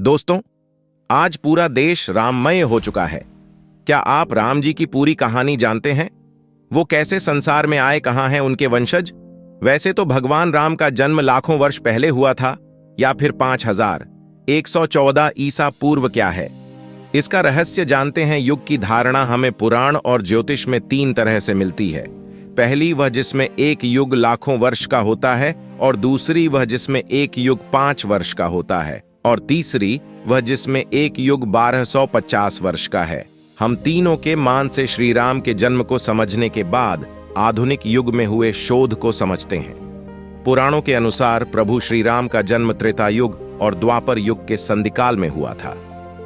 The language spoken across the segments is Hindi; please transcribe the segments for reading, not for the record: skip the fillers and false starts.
दोस्तों, आज पूरा देश राममय हो चुका है। क्या आप राम जी की पूरी कहानी जानते हैं? वो कैसे संसार में आए, कहां हैं उनके वंशज? वैसे तो भगवान राम का जन्म लाखों वर्ष पहले हुआ था, या फिर 5114 ईसा पूर्व क्या है? इसका रहस्य जानते हैं। युग की धारणा हमें पुराण और ज्योतिष में 3 तरह से मिलती है। पहली वह जिसमें एक युग लाखों वर्ष का होता है, और दूसरी वह जिसमें एक युग 5 वर्ष का होता है, और तीसरी वह जिसमें एक युग 1250 वर्ष का है। हम तीनों के मान से श्री राम के जन्म को समझने के बाद आधुनिक युग में हुए शोध को समझते हैं। पुराणों के अनुसार प्रभु श्री राम का जन्म त्रेता युग और द्वापर युग के संधिकाल में हुआ था।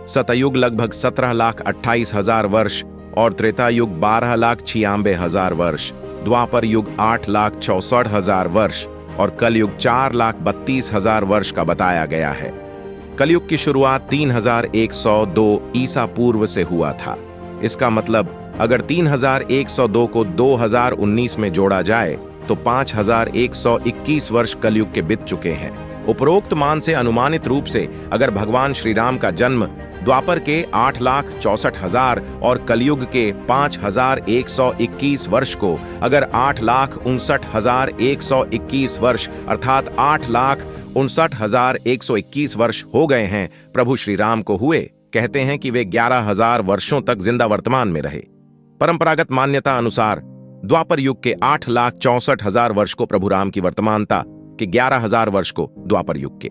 सतयुग लगभग 17,28,000 वर्ष और त्रेता युग 12,96,000 वर्ष, द्वापर युग 8,64,000 वर्ष और कलयुग 4,32,000 वर्ष का बताया गया है। कलयुग की शुरुआत 3102 ईसा पूर्व से हुआ था। इसका मतलब अगर 3102 को 2019 में जोड़ा जाए तो 5121 वर्ष कलयुग के बीत चुके हैं। उपरोक्त मान से अनुमानित रूप से अगर भगवान श्री राम का जन्म द्वापर के 8,64,000 और कलयुग के 5121 वर्ष को अगर 8,59,121 वर्ष अर्थात 8,59,121 वर्ष हो गए हैं प्रभु श्री राम को हुए, कहते हैं कि वे 11,000 वर्षों तक जिंदा वर्तमान में रहे। परंपरागत मान्यता अनुसार द्वापर युग के 8,64,000 वर्ष को प्रभु राम की वर्तमानता के 11,000 वर्ष को द्वापर युग के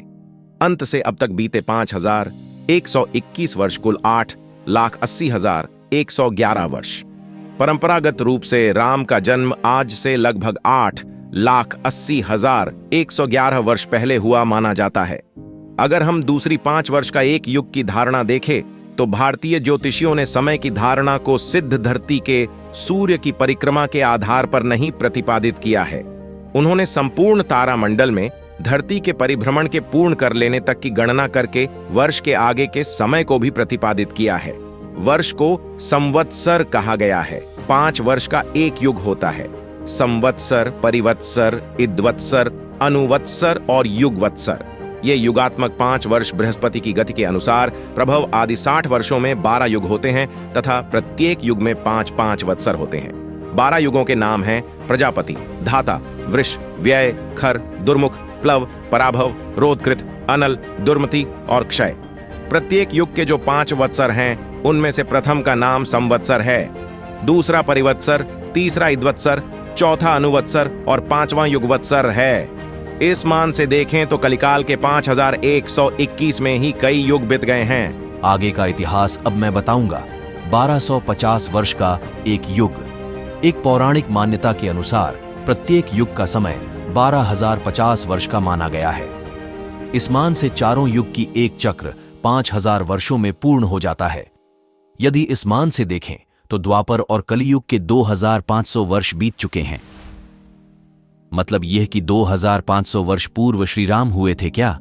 अंत से अब तक बीते 5,121 वर्ष कुल 8,80,111 वर्ष। परंपरागत रूप से राम का जन्म आज से लगभग 8,80,111 वर्ष पहले हुआ माना जाता है। अगर हम दूसरी 5 वर्ष का एक युग की धारणा देखें तो भारतीय ज्योतिषियों ने समय की धारणा को सिद्ध धरती के सूर्य की परिक्रमा के आधार पर नहीं प्रतिपादित किया है। उन्होंने संपूर्ण तारामंडल में धरती के परिभ्रमण के पूर्ण कर लेने तक की गणना करके वर्ष के आगे के समय को भी प्रतिपादित किया है। वर्ष को संवत्सर कहा गया है। 5 वर्ष का एक युग होता है। संवत्सर, परिवत्सर, इद्वत्सर, अनुवत्सर और युगवत्सर। ये युगात्मक 5 वर्ष बृहस्पति की गति के अनुसार प्रभव आदि 60 वर्षों में 12 युग होते हैं तथा प्रत्येक युग में 5-5 वत्सर होते हैं। 12 युगों के नाम हैं प्रजापति, धाता, वृष, व्यय, खर, दुर्मुख, प्लव, पराभव, रोधकृत, अनल, दुर्मति और क्षय। प्रत्येक युग के जो 5 वत्सर हैं उनमें से प्रथम का नाम संवत्सर है, दूसरा परिवत्सर, तीसरा इद्वत्सर, चौथा अनुवत्सर और 5वां युगवत्सर है। इस मान से देखें तो कलिकाल के 5121 में ही कई युग बीत गए हैं। आगे का इतिहास अब मैं बताऊंगा। 1250 वर्ष का एक युग। एक पौराणिक मान्यता के अनुसार प्रत्येक युग का समय 12,050 वर्ष का माना गया है। इस मान से चारों युग की एक चक्र 5,000 वर्षों में पूर्ण हो जाता है। यदि इस मान से देखें तो द्वापर और कलियुग के 2,500 वर्ष बीत चुके हैं। मतलब यह कि 2,500 वर्ष पूर्व श्री राम हुए थे क्या?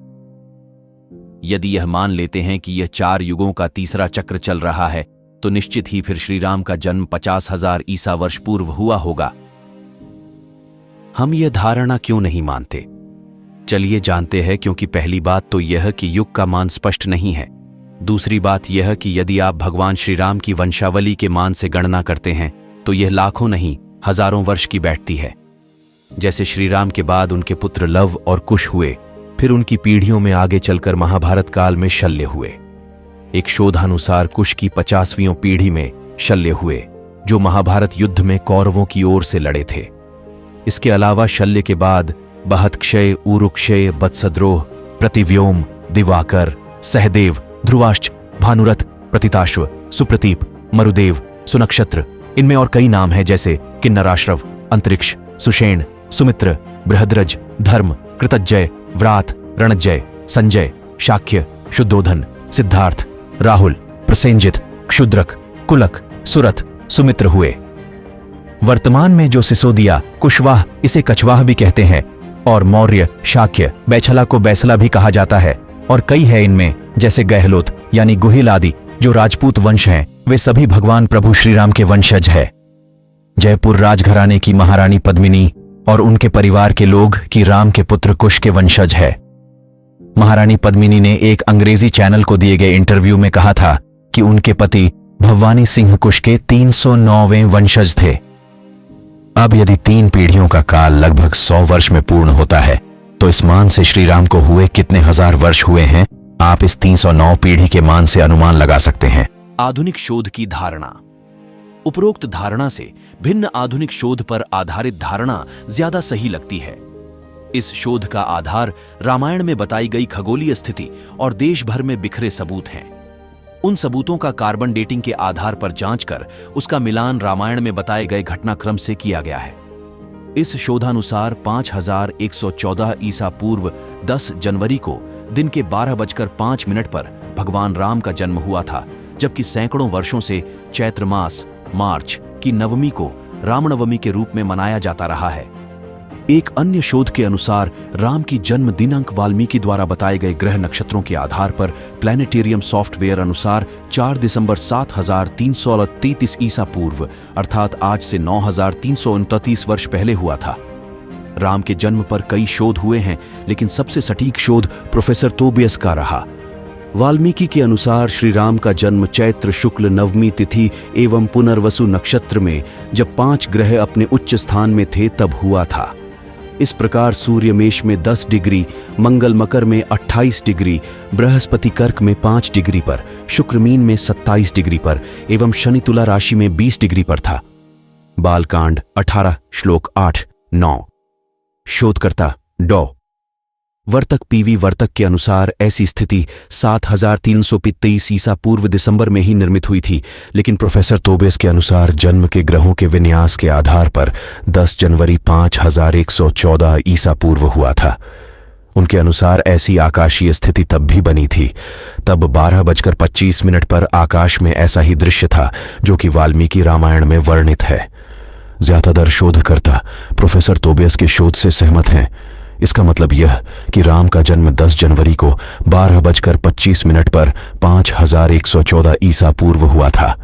यदि यह मान लेते हैं कि यह 4 युगों का तीसरा चक्र चल रहा है तो निश्चित ही फिर श्री राम का जन्म 50,000 ईसा वर्ष पूर्व हुआ होगा। हम यह धारणा क्यों नहीं मानते? चलिए जानते हैं। क्योंकि पहली बात तो यह कि युग का मान स्पष्ट नहीं है। दूसरी बात यह कि यदि आप भगवान श्री राम की वंशावली के मान से गणना करते हैं तो यह लाखों नहीं हजारों वर्ष की बैठती है। जैसे श्री राम के बाद उनके पुत्र लव और कुश हुए, फिर उनकी पीढ़ियों में आगे चलकर महाभारत काल में शल्य हुए। एक शोधानुसार कुश की 50वीं पीढ़ी में शल्य हुए, जो महाभारत युद्ध में कौरवों की ओर से लड़े थे। इसके अलावा शल्य के बाद बहतक्षय, उरुक्षय, बत्सद्रोह, प्रतिव्योम, दिवाकर, सहदेव, ध्रुवाश्च, भानुरथ, प्रतिताश्व, सुप्रतीप, मरुदेव, सुनक्षत्र, इनमें और कई नाम हैं जैसे किन्नराश्रव, अंतरिक्ष, सुषेण, सुमित्र, बृहद्रज, धर्म, कृतज्जय, व्रात, रणजय, संजय, शाक्य, शुद्धोधन, सिद्धार्थ, राहुल, प्रसेनजित, क्षुद्रक, कुलक, सुरथ, सुमित्र हुए। वर्तमान में जो सिसोदिया, कुशवाह, इसे कछवाह भी कहते हैं, और मौर्य, शाक्य, बैछला को बैसला भी कहा जाता है, और कई है इनमें जैसे गहलोत यानी गुहिल आदि जो राजपूत वंश हैं, वे सभी भगवान प्रभु श्री राम के वंशज है। जयपुर राजघराने की महारानी पद्मिनी और उनके परिवार के लोग कि राम के पुत्र कुश के वंशज है। महारानी पद्मिनी ने एक अंग्रेजी चैनल को दिए गए इंटरव्यू में कहा था कि उनके पति भवानी सिंह कुश के 309वें वंशज थे। अब यदि 3 पीढ़ियों का काल लगभग 100 वर्ष में पूर्ण होता है तो इस मान से श्री राम को हुए कितने हजार वर्ष हुए हैं, आप इस 309 पीढ़ी के मान से अनुमान लगा सकते हैं। आधुनिक शोध की धारणा। उपरोक्त धारणा से भिन्न आधुनिक शोध पर आधारित धारणा ज्यादा सही लगती है। इस शोध का आधार रामायण में बताई गई खगोलीय स्थिति और देश भर में बिखरे सबूत हैं। उन सबूतों का कार्बन डेटिंग के आधार पर जांच कर उसका मिलान रामायण में बताए गए घटनाक्रम से किया गया है। इस शोधानुसार 5114 ईसा पूर्व 10 जनवरी को दिन के 12:05 पर भगवान राम का जन्म हुआ था, जबकि सैकड़ों वर्षों से चैत्र मास मार्च की नवमी को रामनवमी के रूप में मनाया जाता रहा है। एक अन्य शोध के अनुसार राम की जन्म दिनांक वाल्मीकि द्वारा बताए गए ग्रह नक्षत्रों के आधार पर प्लैनेटेरियम सॉफ्टवेयर अनुसार 4 दिसंबर 7333 ईसा पूर्व अर्थात आज से 9339 वर्ष पहले हुआ था। राम के जन्म पर कई शोध हुए हैं, लेकिन सबसे सटीक शोध प्रोफेसर तोबियस का रहा। वाल्मीकि के अनुसार श्री राम का जन्म चैत्र शुक्ल नवमी तिथि एवं पुनर्वसु नक्षत्र में जब 5 ग्रह अपने उच्च स्थान में थे तब हुआ था। इस प्रकार सूर्य मेष में 10 डिग्री, मंगल मकर में 28 डिग्री, बृहस्पति कर्क में 5 डिग्री पर, शुक्र मीन में 27 डिग्री पर एवं शनि तुला राशि में 20 डिग्री पर था। बालकांड 18 श्लोक 8-9। शोधकर्ता डॉ वर्तक पीवी वर्तक के अनुसार ऐसी स्थिति 7323 ईसा पूर्व दिसंबर में ही निर्मित हुई थी, लेकिन प्रोफेसर तोबेस के अनुसार जन्म के ग्रहों के विन्यास के आधार पर 10 जनवरी 5114 ईसा पूर्व हुआ था। उनके अनुसार ऐसी आकाशीय स्थिति तब भी बनी थी। तब 12:25 पर आकाश में ऐसा ही दृश्य था जो कि वाल्मीकि रामायण में वर्णित है। ज्यादातर शोधकर्ता प्रोफेसर तोबेस के शोध से सहमत हैं। इसका मतलब यह कि राम का जन्म 10 जनवरी को 12:25 पर 5114 ईसा पूर्व हुआ था।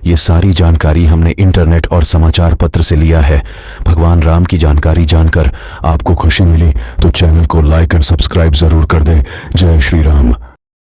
ये सारी जानकारी हमने इंटरनेट और समाचार पत्र से लिया है। भगवान राम की जानकारी जानकर आपको खुशी मिली तो चैनल को लाइक एंड सब्सक्राइब जरूर कर दें। जय श्री राम।